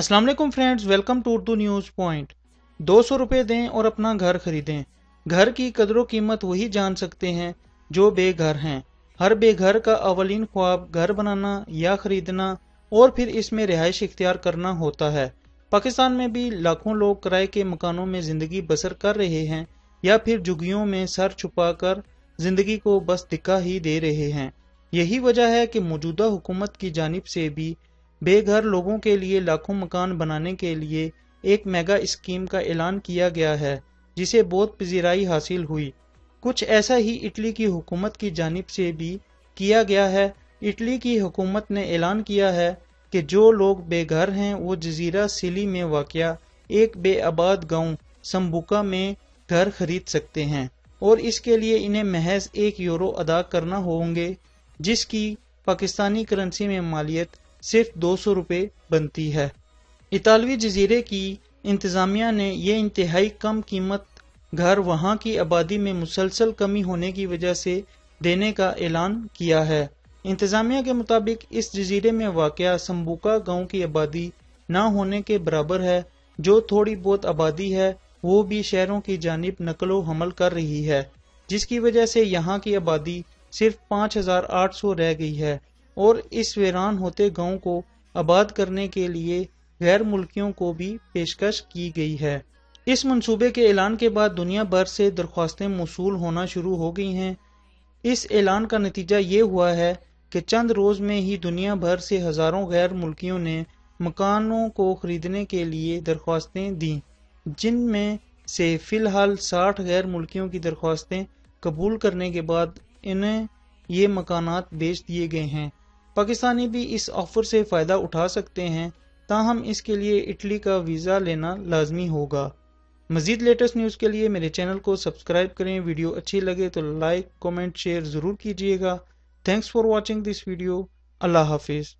अस्सलाम वालेकुम friends, welcome to Urdu news point. 200 रुपये दें और अपना घर खरीदें। घर की कदर कीमत वही जान सकते हैं जो बेघर हैं। हर बेघर का अवलीन ख्वाब घर बनाना या खरीदना और फिर इसमें रिहाइश इख्तियार करना होता है। पाकिस्तान में भी लाखों लोग किराए के मकानों में ज़िंदगी बसर कर रहे हैं या फिर झुग्गियों में सर छुपा कर ज़िंदगी को बस धिक्का ही दे रहे हैं। यही वजह है कि मौजूदा हुकूमत की जानिब से भी बेघर लोगों के लिए लाखों मकान बनाने के लिए एक मेगा स्कीम का ऐलान किया गया है, जिसे बहुत पजीराई हासिल हुई। कुछ ऐसा ही इटली की हुकूमत की जानिब से भी किया गया है। इटली की हुकूमत ने ऐलान किया है कि जो लोग बेघर हैं वो जजीरा सिली में वाक़या एक बेआबाद गांव संबुका में घर खरीद सकते हैं और इसके लिए इन्हें महज €1 अदा करना होंगे, जिसकी पाकिस्तानी करेंसी में मालियत सिर्फ 200 रुपये बनती है। इतालवी जजीरे की इंतज़ामिया ने यह इंतहाई कम कीमत घर वहाँ की आबादी में मुसलसल कमी होने की वजह से देने का ऐलान किया है। इंतज़ामिया के मुताबिक इस जजीरे में वाक़या संबुका गांव की आबादी ना होने के बराबर है। जो थोड़ी बहुत आबादी है वो भी शहरों की जानिब नकलो हमल कर रही है, जिसकी वजह से यहाँ की आबादी सिर्फ 5800 रह गई है और इस वीरान होते गांव को आबाद करने के लिए गैर मुल्कियों को भी पेशकश की गई है। इस मंसूबे के ऐलान के बाद दुनिया भर से दरख्वास्तें मौसूल होना शुरू हो गई हैं। इस ऐलान का नतीजा ये हुआ है कि चंद रोज़ में ही दुनिया भर से हज़ारों गैर मुल्कियों ने मकानों को खरीदने के लिए दरख्वास्तें दी, जिनमें से फ़िलहाल 60 गैर मुल्कियों की दरख्वास्तें कबूल करने के बाद इन्हें ये मकानात बेच दिए गए हैं। पाकिस्तानी भी इस ऑफर से फ़ायदा उठा सकते हैं, ताहम इसके लिए इटली का वीज़ा लेना लाजमी होगा। मज़ीद लेटेस्ट न्यूज़ के लिए मेरे चैनल को सब्सक्राइब करें। वीडियो अच्छी लगे तो लाइक, कमेंट, शेयर ज़रूर कीजिएगा। Thanks for watching this video. अल्लाह हाफिज़।